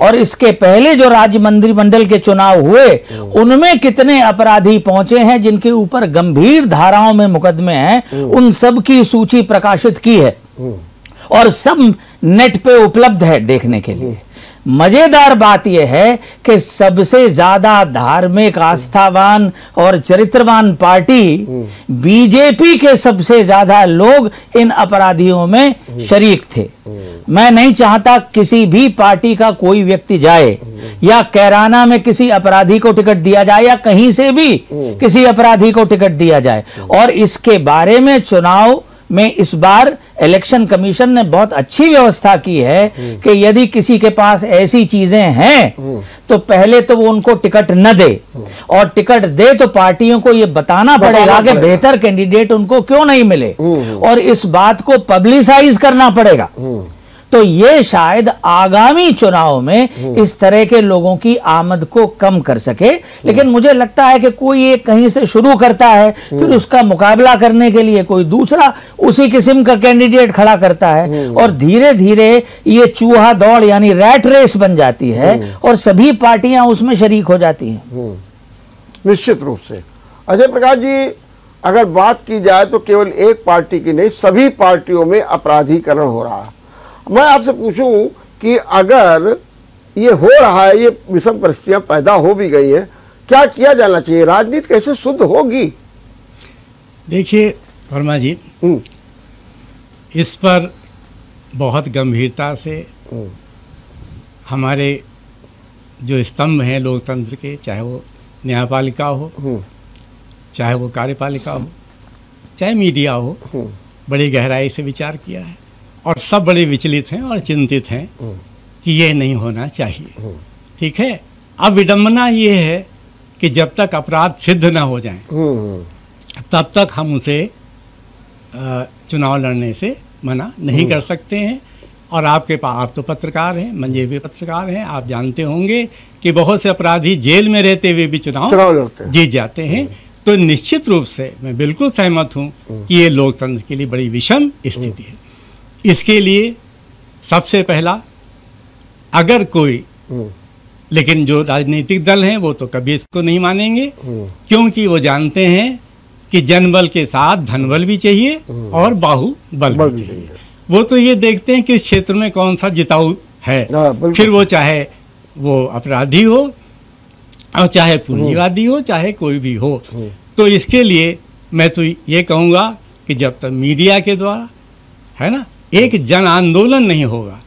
और इसके पहले जो राज्य मंत्रिमंडल के चुनाव हुए, उनमें कितने अपराधी पहुंचे हैं जिनके ऊपर गंभीर धाराओं में मुकदमे हैं, उन सब की सूची प्रकाशित की है और सब नेट पे उपलब्ध है देखने के लिए। मजेदार बात यह है कि सबसे ज्यादा धार्मिक, आस्थावान और चरित्रवान पार्टी बीजेपी के सबसे ज्यादा लोग इन अपराधियों में शरीक थे। मैं नहीं चाहता किसी भी पार्टी का कोई व्यक्ति जाए या कैराना में किसी अपराधी को टिकट दिया जाए या कहीं से भी किसी अपराधी को टिकट दिया जाए। और इसके बारे में चुनाव में इस बार इलेक्शन कमीशन ने बहुत अच्छी व्यवस्था की है कि यदि किसी के पास ऐसी चीजें हैं तो पहले तो वो उनको टिकट न दे, और टिकट दे तो पार्टियों को ये बताना पड़ेगा कि बेहतर कैंडिडेट उनको क्यों नहीं मिले, और इस बात को पब्लिसाइज करना पड़ेगा। तो ये शायद आगामी चुनाव में इस तरह के लोगों की आमद को कम कर सके। लेकिन मुझे लगता है कि कोई एक कहीं से शुरू करता है, फिर उसका मुकाबला करने के लिए कोई दूसरा उसी किस्म का कैंडिडेट खड़ा करता है, और धीरे धीरे ये चूहा दौड़ यानी रैट रेस बन जाती है और सभी पार्टियां उसमें शरीक हो जाती हैं। निश्चित रूप से। अजय प्रकाश जी, अगर बात की जाए तो केवल एक पार्टी की नहीं, सभी पार्टियों में अपराधीकरण हो रहा है। मैं आपसे पूछूं कि अगर ये हो रहा है, ये विषम परिस्थितियां पैदा हो भी गई है, क्या किया जाना चाहिए? राजनीति कैसे शुद्ध होगी? देखिए वर्मा जी, इस पर बहुत गंभीरता से हमारे जो स्तंभ हैं लोकतंत्र के, चाहे वो न्यायपालिका हो, चाहे वो कार्यपालिका हो, चाहे मीडिया हो, बड़ी गहराई से विचार किया है और सब बड़े विचलित हैं और चिंतित हैं कि ये नहीं होना चाहिए। ठीक है। अब विडंबना ये है कि जब तक अपराध सिद्ध ना हो जाए तब तक हम उसे चुनाव लड़ने से मना नहीं कर सकते हैं। और आपके पास, आप तो पत्रकार हैं, मंजे भी पत्रकार हैं, आप जानते होंगे कि बहुत से अपराधी जेल में रहते हुए भी चुनाव जीत जाते हैं। तो निश्चित रूप से मैं बिल्कुल सहमत हूँ कि ये लोकतंत्र के लिए बड़ी विषम स्थिति है। इसके लिए सबसे पहला, अगर कोई, लेकिन जो राजनीतिक दल हैं वो तो कभी इसको नहीं मानेंगे, क्योंकि वो जानते हैं कि जनबल के साथ धनबल भी चाहिए और बाहुबल भी चाहिए। वो तो ये देखते हैं कि इस क्षेत्र में कौन सा जिताऊ है, फिर वो चाहे वो अपराधी हो और चाहे पूंजीवादी हो, चाहे कोई भी हो। तो इसके लिए मैं तो ये कहूँगा कि जब तक मीडिया के द्वारा, है ना, एक जन आंदोलन नहीं होगा,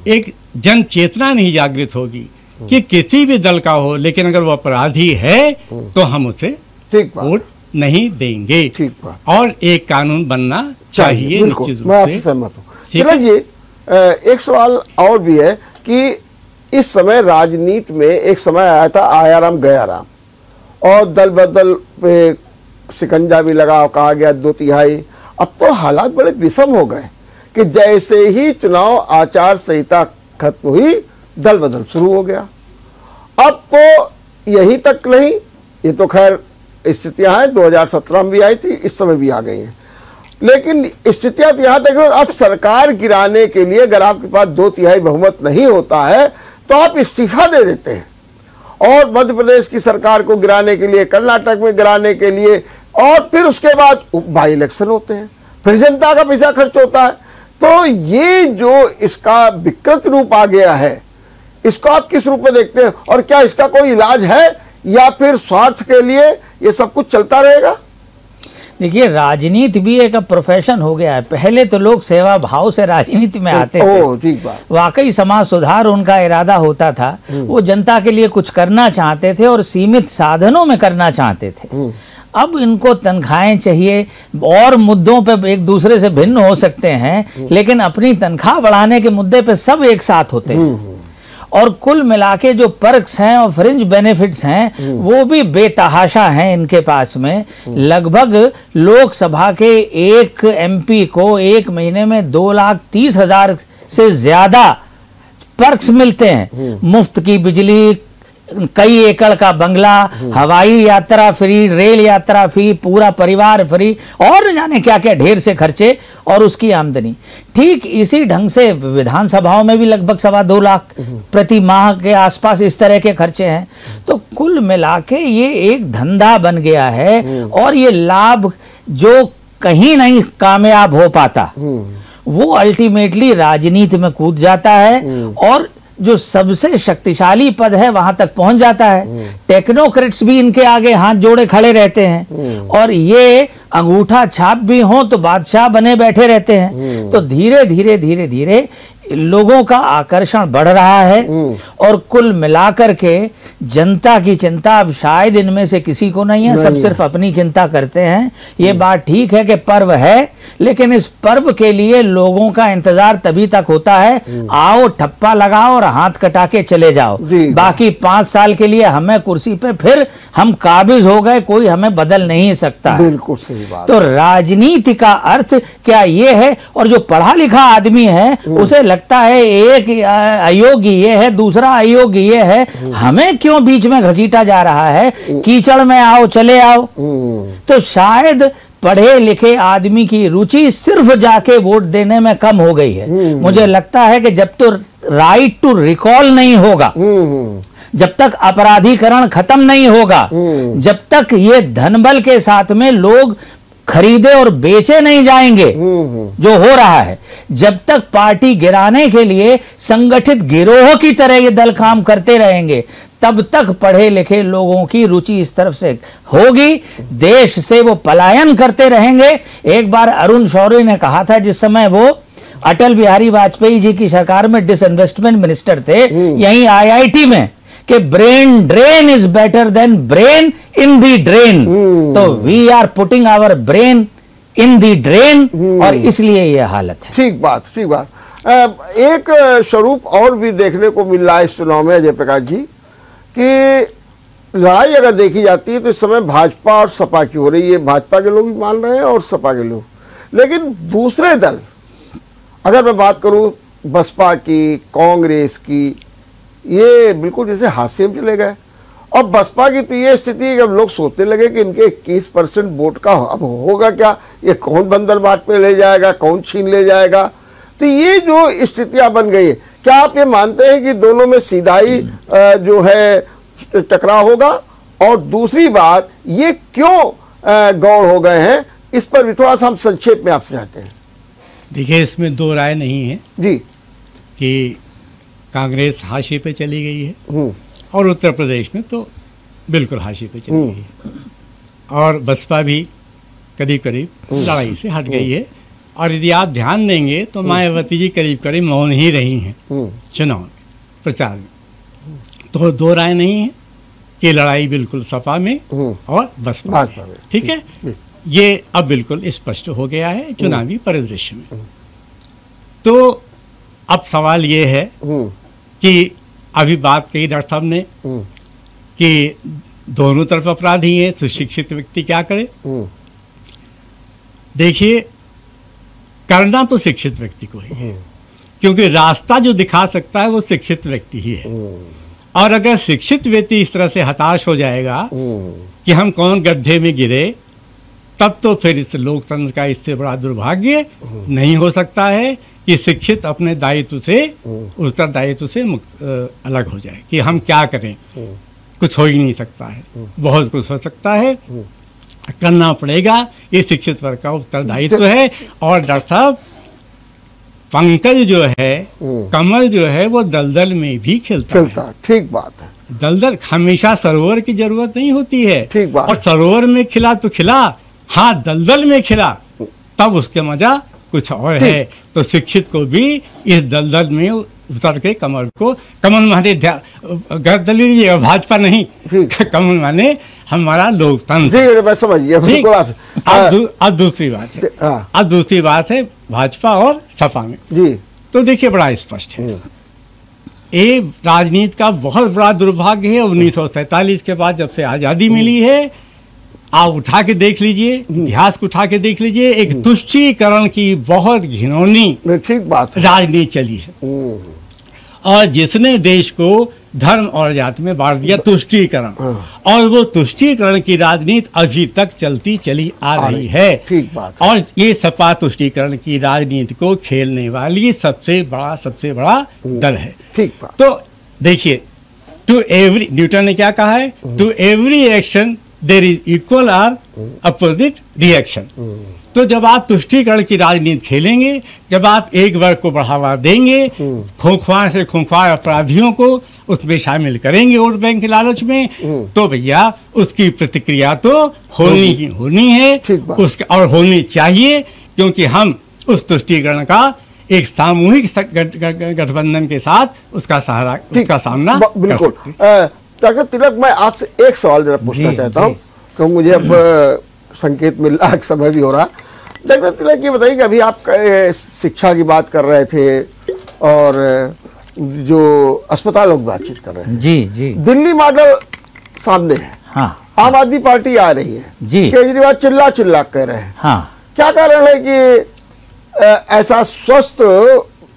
एक जन चेतना नहीं जागृत होगी कि किसी भी दल का हो, लेकिन अगर वो अपराधी है तो हम उसे वोट नहीं देंगे। और एक कानून बनना चाहिए निश्चित रूप से। मैं आपसे सहमत हूँ। चलिए, एक सवाल और भी है कि इस समय राजनीति में एक समय आया था आया राम गया राम, और दल बदल पे शिकंजा भी लगा, कहा गया 2/3। अब तो हालात बड़े विषम हो गए कि जैसे ही चुनाव आचार संहिता खत्म हुई दल बदल शुरू हो गया। अब तो यही तक नहीं, ये तो खैर स्थितियां हैं, 2017 में भी आई थी, इस समय भी आ गई हैं, लेकिन स्थितियां तो यहाँ तक है, अब सरकार गिराने के लिए अगर आपके पास 2/3 बहुमत नहीं होता है तो आप इस्तीफा दे देते हैं, और मध्य प्रदेश की सरकार को गिराने के लिए, कर्नाटक में गिराने के लिए, और फिर उसके बाद बाई इलेक्शन होते हैं, फिर जनता का पैसा खर्च होता है। तो ये जो इसका विकृत रूप आ गया है, इसको आप किस रूप में देखते हैं, और क्या इसका कोई इलाज है या फिर स्वार्थ के लिए ये सब कुछ चलता रहेगा? देखिए, राजनीति भी एक प्रोफेशन हो गया है। पहले तो लोग सेवा भाव से राजनीति में आते थे, ठीक बात। वाकई समाज सुधार उनका इरादा होता था, वो जनता के लिए कुछ करना चाहते थे और सीमित साधनों में करना चाहते थे। अब इनको तनख्वाहें चाहिए, और मुद्दों पे एक दूसरे से भिन्न हो सकते हैं, लेकिन अपनी तनख्वाह बढ़ाने के मुद्दे पे सब एक साथ होते हैं। और कुल मिला के जो पर्क्स हैं और फ्रिंज बेनिफिट्स हैं वो भी बेतहाशा हैं इनके पास में। लगभग लोकसभा के एक एमपी को एक महीने में 2,30,000 से ज्यादा पर्क्स मिलते हैं। मुफ्त की बिजली, कई एकड़ का बंगला, हवाई यात्रा फ्री, रेल यात्रा फ्री, पूरा परिवार फ्री, और जाने क्या क्या ढेर से खर्चे, और उसकी आमदनी। ठीक इसी ढंग से विधानसभाओं में भी लगभग 2.25 लाख प्रति माह के आसपास इस तरह के खर्चे हैं। तो कुल मिला के ये एक धंधा बन गया है, और ये लाभ जो कहीं नहीं कामयाब हो पाता वो अल्टीमेटली राजनीति में कूद जाता है, और जो सबसे शक्तिशाली पद है वहां तक पहुंच जाता है। टेक्नोक्रेट्स भी इनके आगे हाथ जोड़े खड़े रहते हैं, और ये अंगूठा छाप भी हो तो बादशाह बने बैठे रहते हैं। तो धीरे धीरे धीरे धीरे लोगों का आकर्षण बढ़ रहा है, और कुल मिलाकर के जनता की चिंता अब शायद इनमें से किसी को नहीं है, सब सिर्फ अपनी चिंता करते हैं। ये बात ठीक है कि पर्व है, लेकिन इस पर्व के लिए लोगों का इंतजार तभी तक होता है, आओ ठप्पा लगाओ और हाथ कटा के चले जाओ। बाकी 5 साल के लिए हमें कुर्सी पे फिर हम काबिज हो गए, कोई हमें बदल नहीं सकता। बिल्कुल सही बात। तो राजनीति का अर्थ क्या ये है? और जो पढ़ा लिखा आदमी है उसे लगता है एक अयोग्य ये है, दूसरा अयोग्य ये है, हमें क्यों बीच में घसीटा जा रहा है, कीचड़ में आओ चले आओ। तो शायद पढ़े लिखे आदमी की रुचि सिर्फ जाके वोट देने में कम हो गई है। मुझे लगता है कि जब तो राइट टू रिकॉल नहीं होगा, जब तक अपराधीकरण खत्म नहीं होगा, जब तक ये धनबल के साथ में लोग खरीदे और बेचे नहीं जाएंगे जो हो रहा है, जब तक पार्टी गिराने के लिए संगठित गिरोह की तरह ये दल काम करते रहेंगे, तब तक पढ़े लिखे लोगों की रुचि इस तरफ से होगी, देश से वो पलायन करते रहेंगे। एक बार अरुण शौरी ने कहा था, जिस समय वो अटल बिहारी वाजपेयी जी की सरकार में डिसइन्वेस्टमेंट मिनिस्टर थे, यहीं IIT में, कि brain drain is better than brain in the drain. तो we are putting our brain in the drain, और इसलिए यह हालत है। ठीक बात, ठीक बात। एक स्वरूप और भी देखने को मिल रहा है इस चुनाव में अजय प्रकाश जी, कि लड़ाई अगर देखी जाती है तो इस समय भाजपा और सपा की हो रही है। भाजपा के लोग भी मान रहे हैं और सपा के लोग, लेकिन दूसरे दल, अगर मैं बात करूं बसपा की, कांग्रेस की, ये बिल्कुल जैसे हाशिए में चले गए। और बसपा की तो ये स्थिति है कि अब लोग सोचने लगे कि इनके 21% वोट का अब होगा क्या, ये कौन बंदर बाट पे ले जाएगा, कौन छीन ले जाएगा। तो ये जो स्थितियां बन गई है, क्या आप ये मानते हैं कि दोनों में सीधा ही जो है टकराव होगा? और दूसरी बात, ये क्यों गौड़ हो गए हैं, इस पर भी थोड़ा सा हम संक्षेप में आपसे चाहते हैं। देखिए, इसमें दो राय नहीं है जी कि कांग्रेस हाशिए पे चली गई है और उत्तर प्रदेश में तो बिल्कुल हाशिए पे चली गई है, और बसपा भी करीब करीब लड़ाई से हट गई है। और यदि आप ध्यान देंगे तो मायावती जी करीब करीब मौन ही रही हैं चुनाव में, प्रचार में। तो दो राय नहीं है कि लड़ाई बिल्कुल सपा में और बसपा में, ठीक है। ये अब बिल्कुल स्पष्ट हो गया है चुनावी परिदृश्य में। तो अब सवाल ये है कि अभी बात कही डॉक्टर साहब ने कि दोनों तरफ अपराधी हैं, सुशिक्षित व्यक्ति क्या करे। देखिए, करना तो शिक्षित व्यक्ति को ही है, क्योंकि रास्ता जो दिखा सकता है वो शिक्षित व्यक्ति ही है। और अगर शिक्षित व्यक्ति इस तरह से हताश हो जाएगा कि हम कौन गड्ढे में गिरे, तब तो फिर इस लोकतंत्र का इससे बड़ा दुर्भाग्य नहीं हो सकता है कि शिक्षित अपने दायित्व से, उत्तरदायित्व से मुक्त अलग हो जाए कि हम क्या करें। कुछ हो ही नहीं सकता है, बहुत कुछ हो सकता है, करना पड़ेगा, ये शिक्षित वर्ग का उत्तरदायित्व है। और डॉक्टर साहब, पंकज जो है, कमल जो है, वो दलदल में भी खिलता है। ठीक बात है। दलदल हमेशा सरोवर की जरूरत नहीं होती है। ठीक बात। और सरोवर में खिला तो खिला, हाँ, दलदल में खिला तब उसके मजा कुछ और है। तो शिक्षित को भी इस दलदल में उतर के कमल माने गर्दली, भाजपा नहीं, कमल माने हमारा लोकतंत्र। मैं समझ गया। अब दूसरी बात है, अब दूसरी बात है भाजपा और सपा में। जी, तो देखिए, बड़ा स्पष्ट है। ये राजनीति का बहुत बड़ा दुर्भाग्य है। 1947 के बाद जब से आज़ादी मिली है, आप उठा के देख लीजिए, इतिहास को उठा के देख लीजिए, एक तुष्टीकरण की बहुत घिनौनी ठीक बात राजनीति चली है। और जिसने देश को धर्म और जाति में बांट दिया, तुष्टीकरण। और वो तुष्टीकरण की राजनीति अभी तक चलती चली आ रही है। ठीक बात। और ये सपा तुष्टीकरण की राजनीति को खेलने वाली सबसे बड़ा दल है। ठीक बात। तो देखिए, टू एवरी, न्यूटन ने क्या कहा है, to every action there is equal और अपोजिट रिएक्शन। तो जब आप तुष्टीकरण की राजनीति खेलेंगे, जब आप एक वर्ग को बढ़ावा देंगे, खूंखार से खूंखार अपराधियों को उसमें शामिल करेंगे वोट बैंक के लालच में, तो भैया उसकी प्रतिक्रिया तो होनी है, उसका और होनी चाहिए, क्योंकि हम उस तुष्टीकरण का एक सामूहिक गठबंधन के साथ उसका सामना कर सकते हैं। डॉक्टर तिलक, मैं आपसे एक सवाल जरा पूछना चाहता हूँ, क्योंकि मुझे अब संकेत मिल रहा है, समय भी हो रहा। डॉक्टर तिलक, ये बताइए कि अभी आप शिक्षा की बात कर रहे थे और जो अस्पतालों की बातचीत कर रहे थे। जी। दिल्ली मॉडल सामने है। हाँ। आम आदमी पार्टी आ रही है जी। केजरीवाल चिल्ला कह रहे हैं। हाँ। क्या कारण है कि ऐसा स्वस्थ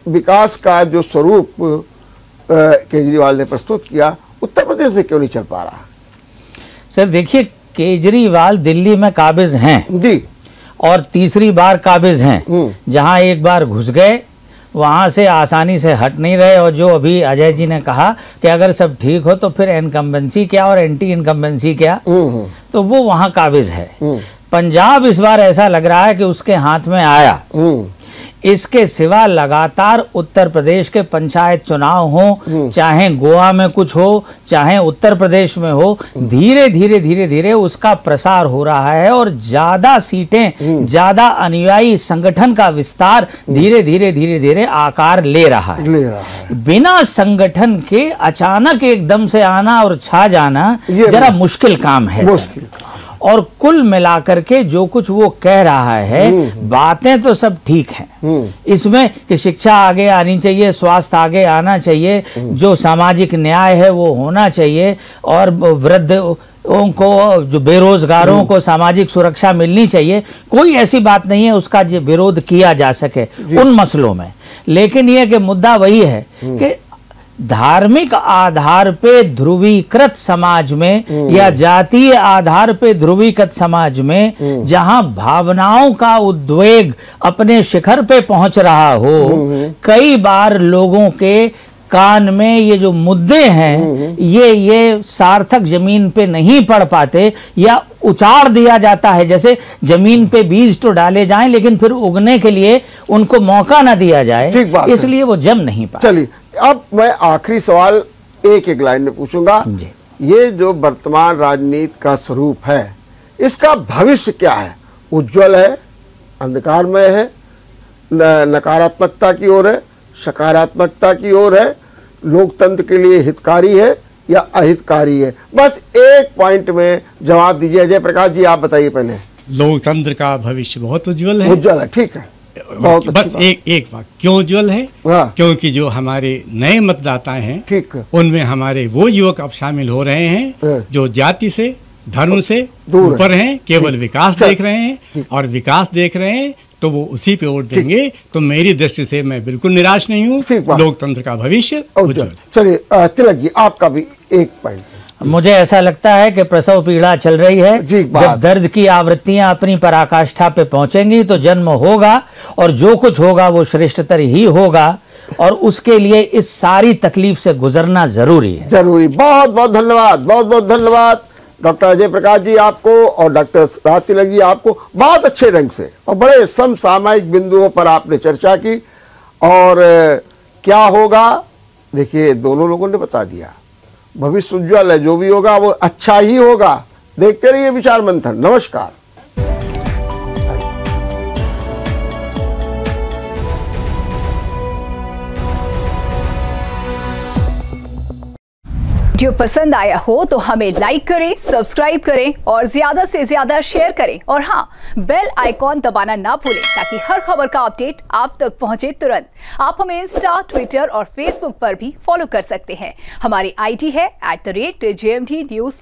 विकास का जो स्वरूप केजरीवाल ने प्रस्तुत किया, उत्तर प्रदेश में क्यों नहीं चल पा रहा? सर देखिए, केजरीवाल दिल्ली में काबिज हैं जी, और तीसरी बार काबिज हैं। जहां एक बार घुस गए, वहां से आसानी से हट नहीं रहे। और जो अभी अजय जी ने कहा कि अगर सब ठीक हो तो फिर इनकम्बेंसी क्या और एंटी इनकम्बेंसी क्या, तो वो वहां काबिज है। पंजाब इस बार ऐसा लग रहा है कि उसके हाथ में आया। इसके सिवा लगातार उत्तर प्रदेश के पंचायत चुनाव हो, चाहे गोवा में कुछ हो, चाहे उत्तर प्रदेश में हो, धीरे धीरे उसका प्रसार हो रहा है और ज्यादा सीटें, ज्यादा अनुयायी संगठन का विस्तार धीरे धीरे आकार ले रहा है। बिना संगठन के अचानक एकदम से आना और छा जाना जरा मुश्किल काम है। और कुल मिलाकर के जो कुछ वो कह रहा है, बातें तो सब ठीक हैं इसमें कि शिक्षा आगे आनी चाहिए, स्वास्थ्य आगे आना चाहिए, जो सामाजिक न्याय है वो होना चाहिए, और वृद्ध को, जो बेरोजगारों को सामाजिक सुरक्षा मिलनी चाहिए। कोई ऐसी बात नहीं है उसका जो विरोध किया जा सके उन मसलों में। लेकिन यह कि मुद्दा वही है कि धार्मिक आधार पे ध्रुवीकृत समाज में या जातीय आधार पे ध्रुवीकृत समाज में जहां भावनाओं का उद्वेग अपने शिखर पे पहुंच रहा हो, कई बार लोगों के कान में ये जो मुद्दे हैं ये सार्थक जमीन पे नहीं पड़ पाते, या उचाड़ दिया जाता है। जैसे जमीन पे बीज तो डाले जाएं लेकिन फिर उगने के लिए उनको मौका ना दिया जाए, इसलिए वो जम नहीं पाते। चलिए, अब मैं आखिरी सवाल एक लाइन में पूछूंगा। ये जो वर्तमान राजनीति का स्वरूप है, इसका भविष्य क्या है? उज्जवल है, अंधकारमय है, नकारात्मकता की ओर है, सकारात्मकता की ओर है, लोकतंत्र के लिए हितकारी है या अहितकारी है? बस एक पॉइंट में जवाब दीजिए। अजय प्रकाश जी, आप बताइए पहले। लोकतंत्र का भविष्य बहुत उज्जवल है। उज्जवल है, ठीक है। बस एक बात, क्यों उज्जवल है? हाँ। क्योंकि जो हमारे नए मतदाता हैं, ठीक है, उनमें हमारे वो युवक अब शामिल हो रहे हैं जो जाति से, धर्म से दूर ऊपर हैं, केवल विकास देख रहे हैं, और विकास देख रहे हैं तो वो उसी पे वोट देंगे। तो मेरी दृष्टि से मैं बिल्कुल निराश नहीं हूँ। लोकतंत्र का भविष्य उज्जवल। चलिए तिलक जी, आपका भी एक पॉइंट। मुझे ऐसा लगता है कि प्रसव पीड़ा चल रही है, जब दर्द की आवृत्तियां अपनी पराकाष्ठा पे पहुंचेंगी तो जन्म होगा, और जो कुछ होगा वो श्रेष्ठतर ही होगा, और उसके लिए इस सारी तकलीफ से गुजरना जरूरी है। जरूरी। बहुत बहुत धन्यवाद, बहुत बहुत धन्यवाद डॉक्टर अजय प्रकाश जी आपको, और डॉक्टर राज तिलक जी आपको। बहुत अच्छे ढंग से और बड़े समसामयिक बिंदुओं पर आपने चर्चा की। और क्या होगा, देखिए दोनों लोगों ने बता दिया। भविष्य उज्ज्वल है, जो भी होगा वो अच्छा ही होगा। देखते रहिए विचार मंथन। नमस्कार। वीडियो पसंद आया हो तो हमें लाइक करें, सब्सक्राइब करें और ज्यादा से ज्यादा शेयर करें, और हाँ, बेल आइकॉन दबाना ना भूलें ताकि हर खबर का अपडेट आप तक पहुंचे तुरंत। आप हमें इंस्टा, ट्विटर और फेसबुक पर भी फॉलो कर सकते हैं। हमारी आईडी है @JMT News।